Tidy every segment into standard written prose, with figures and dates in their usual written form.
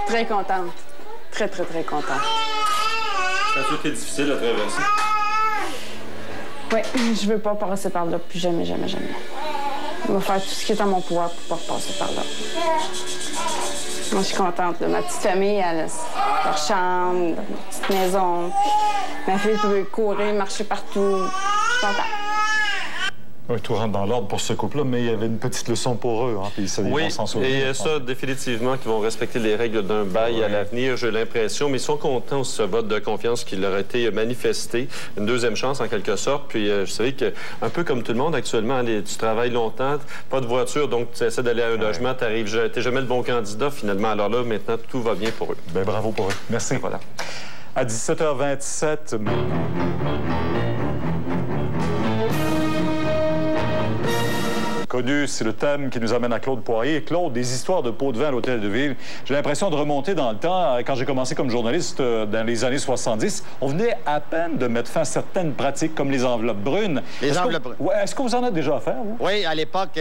Très contente. Très, très, très contente. Ça a été difficile à traverser. Oui, je veux pas passer par là. Plus jamais, jamais, jamais. Je vais faire tout ce qui est en mon pouvoir pour pas passer par là. Moi, je suis contente. Là. Ma petite famille, elle a leur chambre, leur petite maison. Ma fille peut courir, marcher partout. Je suis contente. Oui, tout rentre dans l'ordre pour ce couple-là, mais il y avait une petite leçon pour eux, hein, puis ça, ils vont s'en souvenir. Et ça, définitivement, qu'ils vont respecter les règles d'un bail à l'avenir, j'ai l'impression, mais ils sont contents de ce vote de confiance qui leur a été manifesté, une deuxième chance en quelque sorte, puis je savais que, un peu comme tout le monde actuellement, tu travailles longtemps, pas de voiture, donc tu essaies d'aller à un logement, t'es jamais le bon candidat finalement, alors là, maintenant, tout va bien pour eux. Bien, bravo pour eux. Merci. Voilà. À 17h27... Connu, c'est le thème qui nous amène à Claude Poirier. Claude, des histoires de pots de vin à l'Hôtel de Ville. J'ai l'impression de remonter dans le temps. Quand j'ai commencé comme journaliste dans les années 70, on venait à peine de mettre fin à certaines pratiques comme les enveloppes brunes. Les enveloppes brunes. Ouais, est-ce que vous en avez déjà affaire, vous? Oui, à l'époque,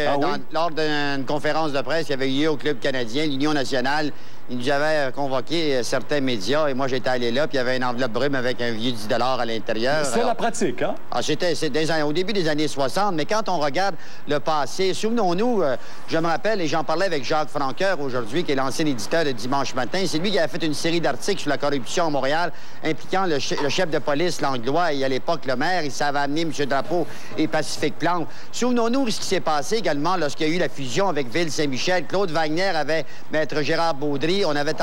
lors d'une conférence de presse, il y avait eu au Club canadien, l'Union nationale. Ils nous avaient convoqué certains médias et moi, j'étais allé là, puis il y avait une enveloppe brune avec un vieux 10 $ à l'intérieur. C'est la pratique, hein? Ah, c'était au début des années 60, mais quand on regarde le passé, souvenons-nous, je me rappelle, et j'en parlais avec Jacques Francoeur aujourd'hui, qui est l'ancien éditeur de Dimanche Matin, c'est lui qui a fait une série d'articles sur la corruption à Montréal, impliquant le chef de police Langlois et à l'époque le maire, il savait amener M. Drapeau et Pacifique Plante. Souvenons-nous ce qui s'est passé également lorsqu'il y a eu la fusion avec Ville-Saint-Michel. Claude Wagner avait Maître Gérard Baudry. On avait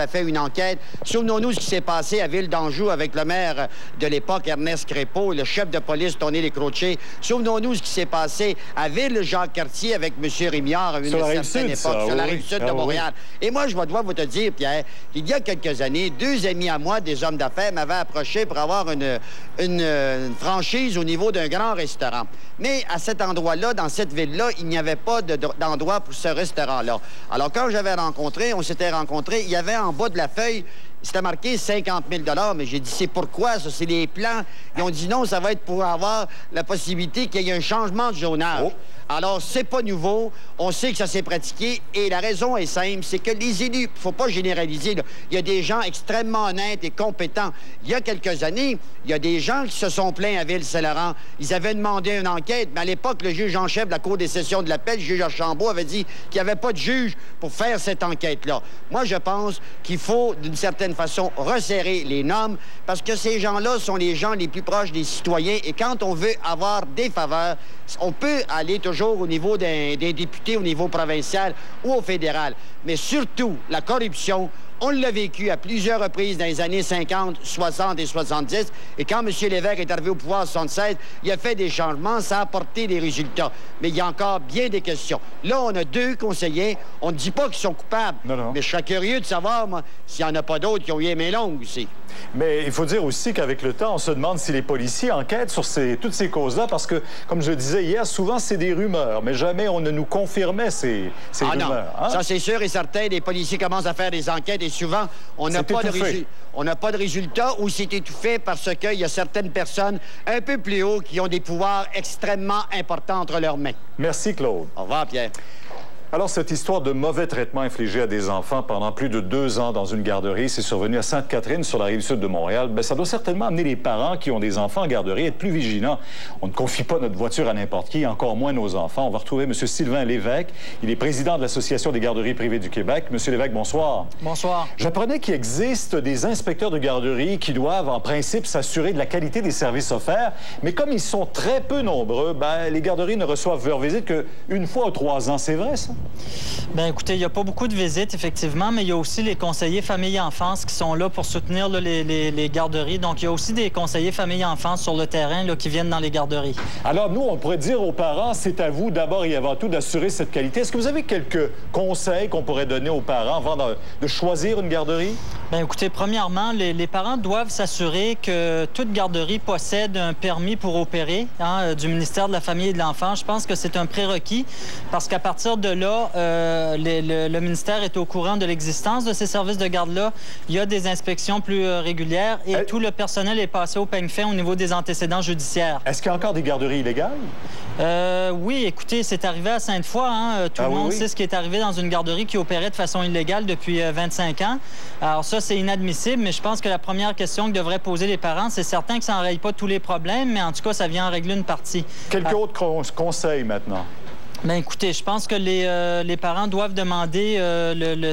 fait une enquête. Souvenons-nous ce qui s'est passé à Ville d'Anjou avec le maire de l'époque, Ernest Crépeau, le chef de police, Tony Lécroché. Souvenons-nous ce qui s'est passé à Ville-Jacques-Cartier avec M. Rémillard à une certaine époque, sur la rive sud de Montréal. Et moi, je dois vous te dire, Pierre, qu'il y a quelques années, deux amis à moi, des hommes d'affaires, m'avaient approché pour avoir une franchise au niveau d'un grand restaurant. Mais à cet endroit-là, dans cette ville-là, il n'y avait pas d'endroit pour ce restaurant-là. Alors, quand j'avais rencontré, on s'était rencontrés, il y avait en bas de la feuille, c'était marqué 50 000 $, mais j'ai dit, c'est pourquoi, ça, c'est les plans. Ils ont dit non, ça va être pour avoir la possibilité qu'il y ait un changement de zonage. Oh. Alors, c'est pas nouveau. On sait que ça s'est pratiqué. Et la raison est simple, c'est que les élus, il faut pas généraliser, là. Il y a des gens extrêmement honnêtes et compétents. Il y a quelques années, il y a des gens qui se sont plaints à Ville-Saint-Laurent. Ils avaient demandé une enquête, mais à l'époque, le juge en chef de la Cour des sessions de l'appel, le juge Archambault, avait dit qu'il n'y avait pas de juge pour faire cette enquête-là. Moi, je pense qu'il faut, d'une certaine façon, resserrer les normes, parce que ces gens-là sont les gens les plus proches des citoyens. Et quand on veut avoir des faveurs, on peut aller toujours au niveau des députés, au niveau provincial ou au fédéral. Mais surtout, la corruption, on l'a vécu à plusieurs reprises dans les années 50, 60 et 70. Et quand M. Lévesque est arrivé au pouvoir en 76, il a fait des changements, ça a apporté des résultats. Mais il y a encore bien des questions. Là, on a deux conseillers. On ne dit pas qu'ils sont coupables. Non. Mais je serais curieux de savoir, moi, s'il n'y en a pas d'autres qui ont eu les mains longues aussi. Mais il faut dire aussi qu'avec le temps, on se demande si les policiers enquêtent sur toutes ces causes-là, parce que, comme je le disais hier, souvent, c'est des rumeurs, mais jamais on ne nous confirmait ces rumeurs. Non. Hein? Ça, c'est sûr et certain. Les policiers commencent à faire des enquêtes et souvent, on n'a pas de résultats ou c'est étouffé parce qu'il y a certaines personnes un peu plus haut qui ont des pouvoirs extrêmement importants entre leurs mains. Merci, Claude. Au revoir, Pierre. Alors, cette histoire de mauvais traitement infligé à des enfants pendant plus de 2 ans dans une garderie, c'est survenu à Sainte-Catherine, sur la rive sud de Montréal. Bien, ça doit certainement amener les parents qui ont des enfants en garderie à être plus vigilants. On ne confie pas notre voiture à n'importe qui, encore moins nos enfants. On va retrouver M. Sylvain Lévesque. Il est président de l'Association des garderies privées du Québec. M. Lévesque, bonsoir. Bonsoir. J'apprenais qu'il existe des inspecteurs de garderie qui doivent, en principe, s'assurer de la qualité des services offerts. Mais comme ils sont très peu nombreux, bien, les garderies ne reçoivent leur visite qu'une fois ou 3 ans. C'est vrai, ça? Bien, écoutez, il n'y a pas beaucoup de visites, effectivement, mais il y a aussi les conseillers famille-enfance qui sont là pour soutenir là, les garderies. Donc, il y a aussi des conseillers famille-enfance sur le terrain là, qui viennent dans les garderies. Alors, nous, on pourrait dire aux parents, c'est à vous d'abord et avant tout d'assurer cette qualité. Est-ce que vous avez quelques conseils qu'on pourrait donner aux parents avant de choisir une garderie? Bien, écoutez, premièrement, les parents doivent s'assurer que toute garderie possède un permis pour opérer du ministère de la Famille et de l'Enfant. Je pense que c'est un prérequis parce qu'à partir de là, le ministère est au courant de l'existence de ces services de garde-là. Il y a des inspections plus régulières et tout le personnel est passé au peigne fin au niveau des antécédents judiciaires. Est-ce qu'il y a encore des garderies illégales? Oui, écoutez, c'est arrivé à Sainte-Foy. Tout le monde sait ce qui est arrivé dans une garderie qui opérait de façon illégale depuis 25 ans. Alors ça, c'est inadmissible, mais je pense que la première question que devraient poser les parents, c'est certain que ça n'enraye pas tous les problèmes, mais en tout cas, ça vient en régler une partie. Quelques autres conseils maintenant? Bien, écoutez, je pense que les parents doivent demander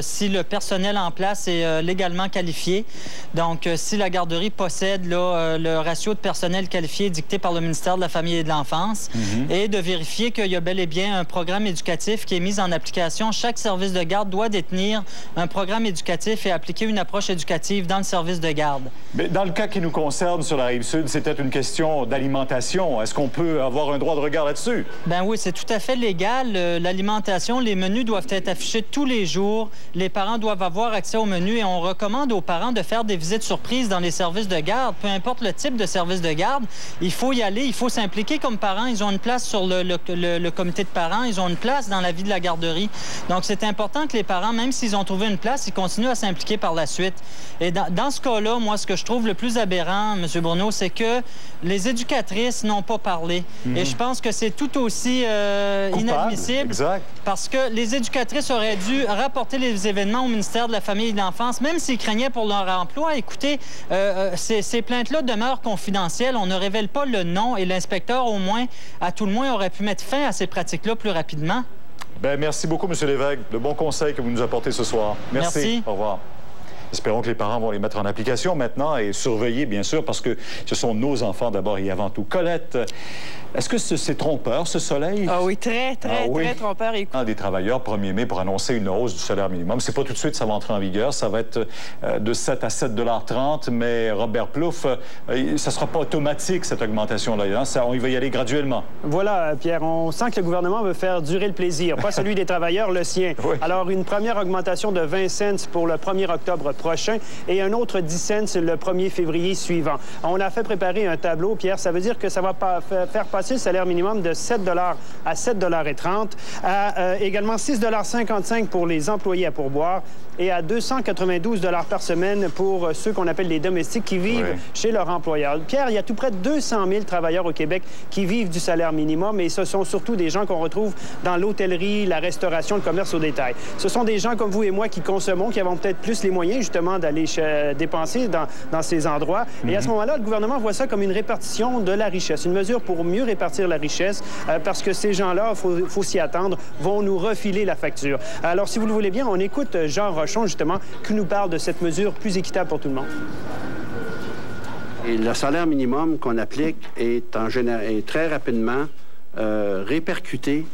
si le personnel en place est légalement qualifié. Donc, si la garderie possède le ratio de personnel qualifié dicté par le ministère de la Famille et de l'Enfance, et de vérifier qu'il y a bel et bien un programme éducatif qui est mis en application. Chaque service de garde doit détenir un programme éducatif et appliquer une approche éducative dans le service de garde. Mais dans le cas qui nous concerne sur la Rive-Sud, c'était une question d'alimentation. Est-ce qu'on peut avoir un droit de regard là-dessus? Bien oui, c'est tout à fait légal. L'alimentation, les menus doivent être affichés tous les jours. Les parents doivent avoir accès aux menus et on recommande aux parents de faire des visites surprises dans les services de garde. Peu importe le type de service de garde, il faut y aller, il faut s'impliquer comme parents. Ils ont une place sur le comité de parents, ils ont une place dans la vie de la garderie. Donc, c'est important que les parents, même s'ils ont trouvé une place, ils continuent à s'impliquer par la suite. Et dans ce cas-là, moi, ce que je trouve le plus aberrant, M. Bourneau, c'est que les éducatrices n'ont pas parlé. Et je pense que c'est tout aussi inadmissible. Exact. Parce que les éducatrices auraient dû rapporter les événements au ministère de la Famille et de l'Enfance, même s'ils craignaient pour leur emploi. Écoutez, ces plaintes-là demeurent confidentielles. On ne révèle pas le nom et l'inspecteur, au moins, à tout le moins, aurait pu mettre fin à ces pratiques-là plus rapidement. Bien, merci beaucoup, M. Lévesque. De bons conseils que vous nous apportez ce soir. Merci. Au revoir. Espérons que les parents vont les mettre en application maintenant et surveiller, bien sûr, parce que ce sont nos enfants d'abord et avant tout. Colette, est-ce que c'est trompeur, ce soleil? Ah oui, très trompeur. Des travailleurs, 1er mai, pour annoncer une hausse du salaire minimum. C'est pas tout de suite, ça va entrer en vigueur. Ça va être de 7 à 7,30 $. Mais Robert Plouffe, ça sera pas automatique, cette augmentation-là. On y va y aller graduellement. Voilà, Pierre, on sent que le gouvernement veut faire durer le plaisir, pas celui des travailleurs, le sien. Oui. Alors, une première augmentation de 20 cents pour le 1er octobre prochain et un autre 10 cents le 1er février suivant. On a fait préparer un tableau, Pierre. Ça veut dire que ça va faire passer le salaire minimum de 7 $ à 7,30 $, à également 6,55 $ pour les employés à pourboire et à 292 $ par semaine pour ceux qu'on appelle les domestiques qui vivent chez leur employeur. Pierre, il y a tout près de 200 000 travailleurs au Québec qui vivent du salaire minimum et ce sont surtout des gens qu'on retrouve dans l'hôtellerie, la restauration, le commerce au détail. Ce sont des gens comme vous et moi qui consommons, qui avons peut-être plus les moyens justement d'aller dépenser dans ces endroits. Et à ce moment-là, le gouvernement voit ça comme une répartition de la richesse, une mesure pour mieux répartir la richesse parce que ces gens-là, il faut s'y attendre, vont nous refiler la facture. Alors, si vous le voulez bien, on écoute Jean Rochon, justement, qui nous parle de cette mesure plus équitable pour tout le monde. Et le salaire minimum qu'on applique est très rapidement répercuté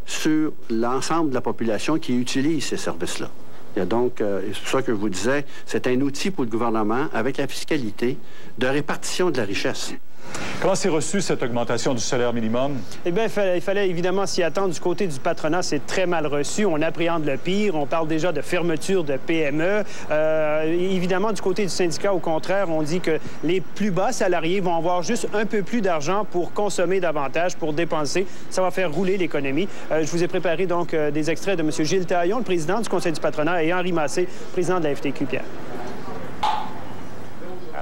sur l'ensemble de la population qui utilise ces services-là. Il y a donc, c'est pour ça que je vous disais, c'est un outil pour le gouvernement, avec la fiscalité, de répartition de la richesse. Comment s'est reçue cette augmentation du salaire minimum? Eh bien, il fallait évidemment s'y attendre. Du côté du patronat, c'est très mal reçu. On appréhende le pire. On parle déjà de fermeture de PME. Évidemment, du côté du syndicat, au contraire, on dit que les plus bas salariés vont avoir juste un peu plus d'argent pour consommer davantage, pour dépenser. Ça va faire rouler l'économie. Je vous ai préparé donc des extraits de M. Gilles Taillon, le président du Conseil du patronat, et Henri Massé, président de la FTQ, Pierre.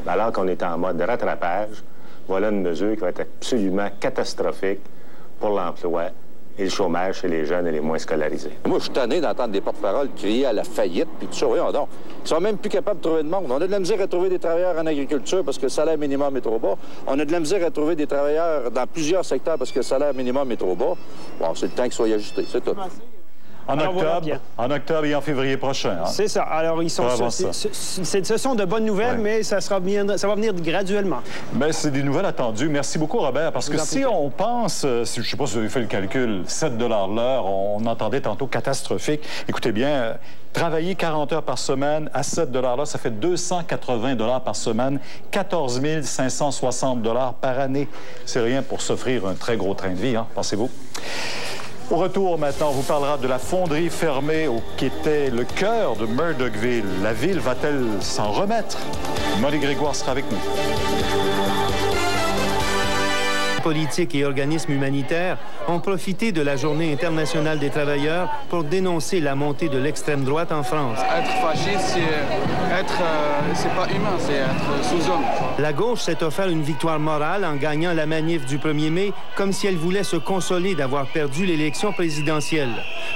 Alors qu'on est en mode de rattrapage, voilà une mesure qui va être absolument catastrophique pour l'emploi et le chômage chez les jeunes et les moins scolarisés. Moi, je suis tanné d'entendre des porte-paroles crier à la faillite, puis tout ça. Voyons donc. Ils sont même plus capables de trouver de monde. On a de la misère à trouver des travailleurs en agriculture parce que le salaire minimum est trop bas. On a de la misère à trouver des travailleurs dans plusieurs secteurs parce que le salaire minimum est trop bas. Bon, c'est le temps qu'il soit ajusté, c'est tout. En octobre et en février prochain. Hein? C'est ça. Alors, ce sont de bonnes nouvelles, mais ça va venir graduellement. Mais c'est des nouvelles attendues. Merci beaucoup, Robert, parce que si on pense, je ne sais pas si vous avez fait le calcul, 7 $ l'heure, on entendait tantôt catastrophique. Écoutez bien, travailler 40 heures par semaine à 7 $ là, ça fait 280 $ par semaine, 14 560 $ par année. C'est rien pour s'offrir un très gros train de vie, hein, pensez-vous? Au retour maintenant, on vous parlera de la fonderie fermée qui était le cœur de Murdochville. La ville va-t-elle s'en remettre? Monique Grégoire sera avec nous. Politiques et organismes humanitaires ont profité de la Journée internationale des travailleurs pour dénoncer la montée de l'extrême droite en France. Être fasciste, c'est pas humain, c'est être sous-homme. La gauche s'est offert une victoire morale en gagnant la manif du 1er mai, comme si elle voulait se consoler d'avoir perdu l'élection présidentielle.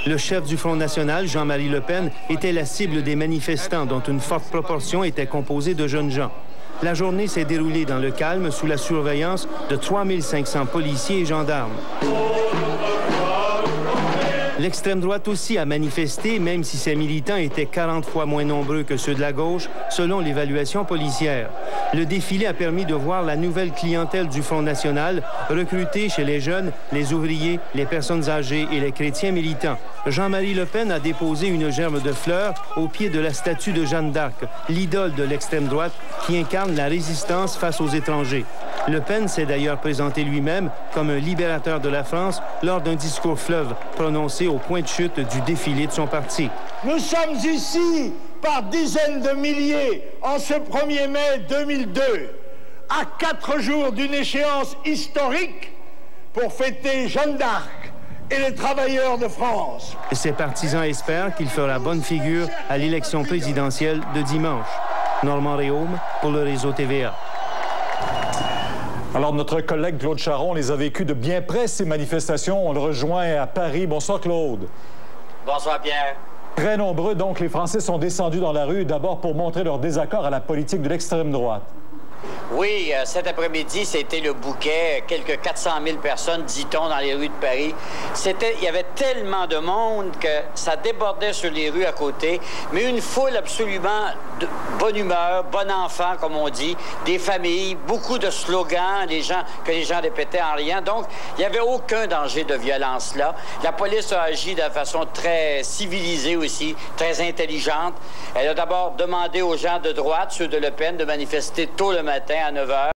Le chef du Front national, Jean-Marie Le Pen, était la cible des manifestants, dont une forte proportion était composée de jeunes gens. La journée s'est déroulée dans le calme sous la surveillance de 3500 policiers et gendarmes. L'extrême droite aussi a manifesté, même si ses militants étaient 40 fois moins nombreux que ceux de la gauche, selon l'évaluation policière. Le défilé a permis de voir la nouvelle clientèle du Front national, recrutée chez les jeunes, les ouvriers, les personnes âgées et les chrétiens militants. Jean-Marie Le Pen a déposé une gerbe de fleurs au pied de la statue de Jeanne d'Arc, l'idole de l'extrême droite qui incarne la résistance face aux étrangers. Le Pen s'est d'ailleurs présenté lui-même comme un libérateur de la France lors d'un discours fleuve prononcé au point de chute du défilé de son parti. Nous sommes ici par dizaines de milliers en ce 1er mai 2002, à 4 jours d'une échéance historique pour fêter Jeanne d'Arc et les travailleurs de France. Ses partisans espèrent qu'il fera bonne figure à l'élection présidentielle de dimanche. Normand Réaume pour le réseau TVA. Alors, notre collègue Claude Charron les a vécues de bien près, ces manifestations. On le rejoint à Paris. Bonsoir, Claude. Bonsoir, Pierre. Très nombreux, donc, les Français sont descendus dans la rue, d'abord pour montrer leur désaccord à la politique de l'extrême droite. Oui, cet après-midi, c'était le bouquet. Quelques 400 000 personnes, dit-on, dans les rues de Paris. Il y avait tellement de monde que ça débordait sur les rues à côté, mais une foule absolument de bonne humeur, bon enfant, comme on dit, des familles, beaucoup de slogans, que les gens répétaient en riant. Donc, il n'y avait aucun danger de violence là. La police a agi de façon très civilisée aussi, très intelligente. Elle a d'abord demandé aux gens de droite, ceux de Le Pen, de manifester tôt le matin à 9 h.